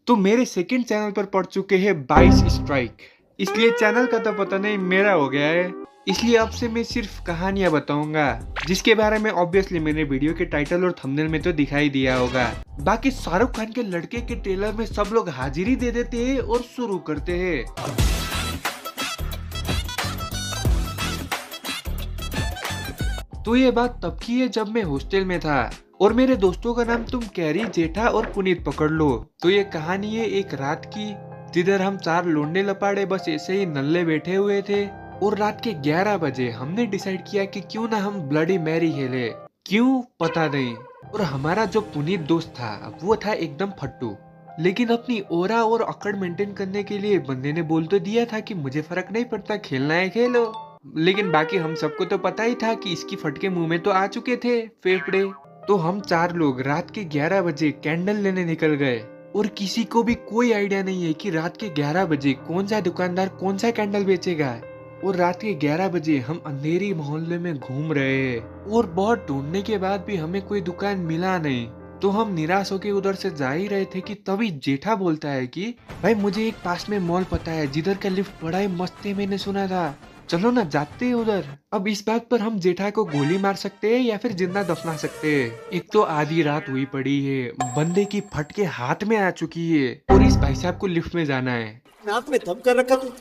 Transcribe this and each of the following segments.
तो मेरे second channel पर पड़ चुके हैं 22 स्ट्राइक, इसलिए चैनल का तो पता नहीं मेरा हो गया है। इसलिए अब से मैं सिर्फ कहानियां बताऊंगा, जिसके बारे में ऑब्वियसली मैंने वीडियो के टाइटल और थंबनेल में तो दिखाई दिया होगा। बाकी शाहरुख खान के लड़के के ट्रेलर में सब लोग हाजिरी दे देते हैं और शुरू करते हैं। तो ये बात तब की है जब मैं हॉस्टल में था और मेरे दोस्तों का नाम तुम कैरी, जेठा और पुनीत पकड़ लो। तो ये कहानी है एक रात की, जिधर हम 4 लोंडे लपाड़े बस ऐसे ही नल्ले बैठे हुए थे और रात के 11 बजे हमने डिसाइड किया कि क्यों ना हम ब्लडी मैरी खेले। क्यों पता नहीं। और हमारा जो पुनीत दोस्त था वो था एकदम फट्टू, लेकिन अपनी ओरा और अकड़ मेंटेन करने के लिए बंदे ने बोल तो दिया था कि मुझे फर्क नहीं पड़ता, खेलना है खेलो। लेकिन बाकी हम सबको तो पता ही था कि इसकी फटके मुंह में तो आ चुके थे फेफड़े। तो हम 4 लोग रात के 11 बजे कैंडल लेने निकल गए और किसी को भी कोई आइडिया नहीं है कि रात के 11 बजे कौन सा दुकानदार कौन सा कैंडल बेचेगा। और रात के 11 बजे हम अंधेरी मोहल्ले में घूम रहे हैं और बहुत ढूंढने के बाद भी हमें कोई दुकान मिला नहीं। तो हम निराश होकर उधर से जा ही रहे थे कि तभी जेठा बोलता है कि भाई मुझे एक पास में मॉल पता है जिधर का लिफ्ट बड़ा ही मस्त है, मैंने सुना था, चलो ना जाते हैं उधर। अब इस बात पर हम जेठा को गोली मार सकते हैं या फिर जिंदा दफना सकते हैं। एक तो आधी रात हुई पड़ी है, बंदे की फटके हाथ में आ चुकी है और इस भाई साहब को लिफ्ट में जाना है। हाथ में थम कर रखा तू।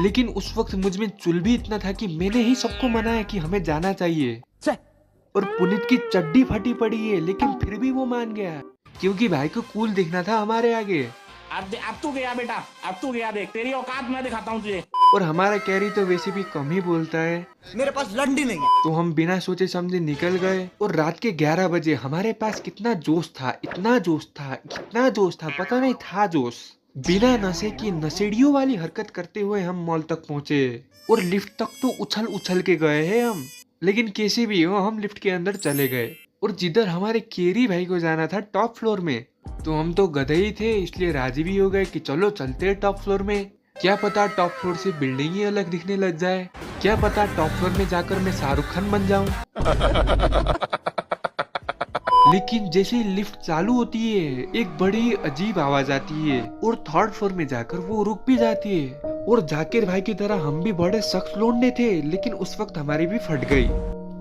लेकिन उस वक्त मुझ में चुल भी इतना था कि मैंने ही सबको मनाया कि हमें जाना चाहिए। और पुनीत की चड्डी फटी पड़ी है लेकिन फिर भी वो मान गया, क्योंकि भाई को कूल दिखना था हमारे आगे। अब तू गया बेटा, अब तू गया, देख तेरी औकात मैं दिखाता हूँ तुझे। और हमारा कैरी तो वैसे भी कम ही बोलता है, मेरे पास लंडी नहीं है। तो हम बिना सोचे समझे निकल गए। और रात के 11 बजे हमारे पास कितना जोश था, इतना जोश था, कितना जोश था, पता नहीं था जोश। बिना नशे की नशेड़ियों वाली हरकत करते हुए हम मॉल तक पहुंचे और लिफ्ट तक तो उछल उछल के गए हैं हम, लेकिन कैसे भी हो हम लिफ्ट के अंदर चले गए। और जिधर हमारे केरी भाई को जाना था टॉप फ्लोर में, तो हम तो गधे ही थे इसलिए राजी भी हो गए कि चलो चलते हैं टॉप फ्लोर में। क्या पता टॉप फ्लोर से बिल्डिंग ही अलग दिखने लग जाए, क्या पता टॉप फ्लोर में जाकर मैं शाहरुख खान बन जाऊं। लेकिन जैसे ही लिफ्ट चालू होती है एक बड़ी अजीब आवाज आती है और 3rd फ्लोर में जाकर वो रुक भी जाती है। और जाकिर भाई की तरह हम भी बड़े सख्त लौंडे थे, लेकिन उस वक्त हमारी भी फट गई,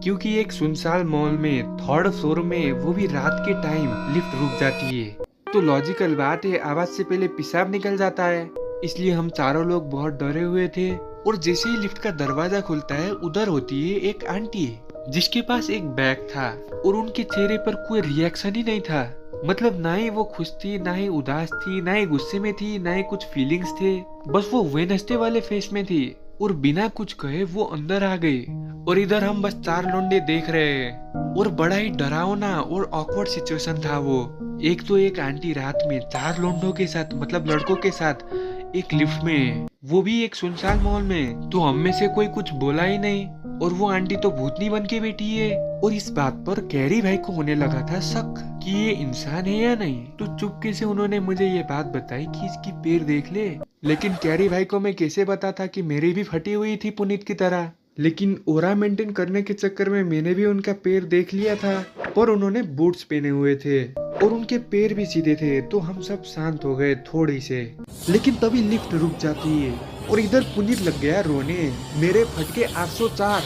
क्योंकि एक सुनसान मॉल में 3rd फ्लोर में वो भी रात के टाइम लिफ्ट रुक जाती है। तो लॉजिकल बात है आवाज से पहले पेशाब निकल जाता है, इसलिए हम चारों लोग बहुत डरे हुए थे। और जैसे ही लिफ्ट का दरवाजा खुलता है उधर होती है एक आंटी जिसके पास एक बैग था और उनके चेहरे पर कोई रिएक्शन ही नहीं था। मतलब ना ही वो खुश थी, ना ही उदास थी, ना ही गुस्से में थी, ना ही कुछ फीलिंग्स थे, बस वो वेनस्डे वाले फेस में थी। और बिना कुछ कहे वो अंदर आ गई और इधर हम बस 4 लोंडे देख रहे हैं। और बड़ा ही डरावना और ऑकवर्ड सिचुएशन था वो। एक तो एक आंटी रात में 4 लोंडों के साथ, मतलब लड़कों के साथ एक लिफ्ट में, वो भी एक सुनसान मॉल में। तो हम में से कोई कुछ बोला ही नहीं और वो आंटी तो भूतनी बन के बैठी है। और इस बात पर कैरी भाई को होने लगा था शक कि ये इंसान है या नहीं। तो चुपके से उन्होंने मुझे ये बात बताई कि इसकी पैर देख ले। लेकिन कैरी भाई को मैं कैसे बताता कि मेरी भी फटी हुई थी पुनीत की तरह। लेकिन ओरा मेंटेन करने के चक्कर में मैंने भी उनका पैर देख लिया था, पर उन्होंने बूट्स पहने हुए थे और उनके पैर भी सीधे थे। तो हम सब शांत हो गए थोड़ी से, लेकिन तभी लिफ्ट रुक जाती है और इधर पुनीत लग गया रोने। मेरे फटके 804।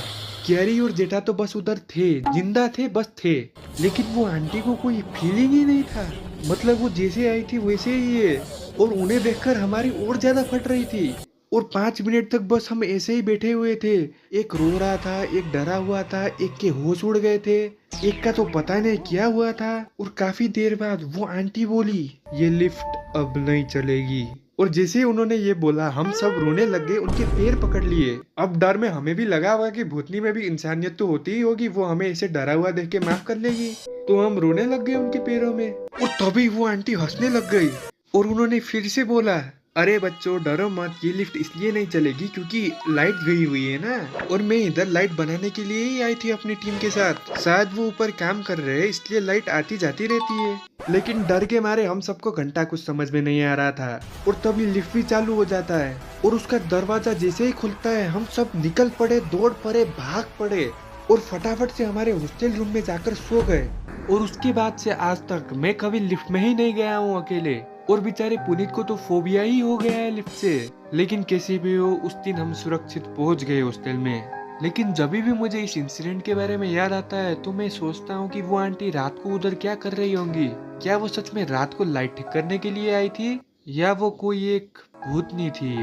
कैरी और जेठा तो बस उधर थे, जिंदा थे, बस थे। लेकिन वो आंटी को कोई फीलिंग ही नहीं था, मतलब वो जैसे आई थी वैसे ही है। और उन्हें देखकर हमारी और ज्यादा फट रही थी। और 5 मिनट तक बस हम ऐसे ही बैठे हुए थे। एक रो रहा था, एक डरा हुआ था, एक के होश उड़ गए थे, एक का तो पता नहीं क्या हुआ था। और काफी देर बाद वो आंटी बोली, ये लिफ्ट अब नहीं चलेगी। और जैसे ही उन्होंने ये बोला हम सब रोने लग गए, उनके पैर पकड़ लिए। अब डर में हमें भी लगा हुआ कि भूतनी में भी इंसानियत तो होती ही होगी, वो हमें ऐसे डरा हुआ देख के माफ कर लेगी। तो हम रोने लग गए उनके पैरों में। और तभी वो आंटी हंसने लग गई और उन्होंने फिर से बोला, अरे बच्चों डरो मत, ये लिफ्ट इसलिए नहीं चलेगी क्योंकि लाइट गई हुई है ना, और मैं इधर लाइट बनाने के लिए ही आई थी अपनी टीम के साथ। शायद वो ऊपर काम कर रहे हैं इसलिए लाइट आती जाती रहती है। लेकिन डर के मारे हम सबको घंटा कुछ समझ में नहीं आ रहा था। और तभी लिफ्ट भी चालू हो जाता है और उसका दरवाजा जैसे ही खुलता है हम सब निकल पड़े, दौड़ पड़े, भाग पड़े और फटाफट से हमारे हॉस्टल रूम में जाकर सो गए। और उसके बाद से आज तक मैं कभी लिफ्ट में ही नहीं गया हूँ अकेले। और बेचारे पुनीत को तो फोबिया ही हो गया है लिफ्ट से। लेकिन कैसे भी हो उस दिन हम सुरक्षित पहुंच गए हॉस्टल में। लेकिन जब भी मुझे इस इंसिडेंट के बारे में याद आता है तो मैं सोचता हूँ कि वो आंटी रात को उधर क्या कर रही होंगी। क्या वो सच में रात को लाइट ठीक करने के लिए आई थी या वो कोई एक भूतनी थी।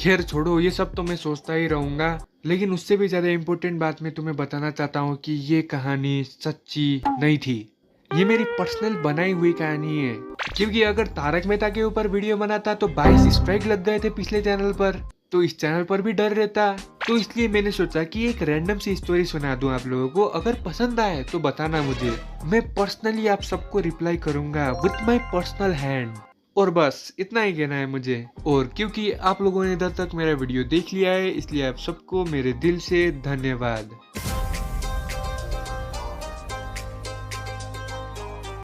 खैर छोड़ो, ये सब तो मैं सोचता ही रहूंगा। लेकिन उससे भी ज्यादा इम्पोर्टेंट बात मैं तुम्हें बताना चाहता हूँ कि ये कहानी सच्ची नहीं थी। ये मेरी पर्सनल बनाई हुई कहानी है। क्योंकि अगर तारक मेहता के ऊपर वीडियो बनाता तो 22 स्ट्राइक लग गए थे पिछले चैनल पर, तो इस चैनल पर भी डर रहता। तो इसलिए मैंने सोचा कि एक रैंडम सी स्टोरी सुना दूं आप लोगों को। अगर पसंद आए तो बताना मुझे, मैं पर्सनली आप सबको रिप्लाई करूंगा विथ माय पर्सनल हैंड। और बस इतना ही कहना है मुझे। और क्योंकि आप लोगों ने इधर तक मेरा वीडियो देख लिया है इसलिए आप सबको मेरे दिल से धन्यवाद।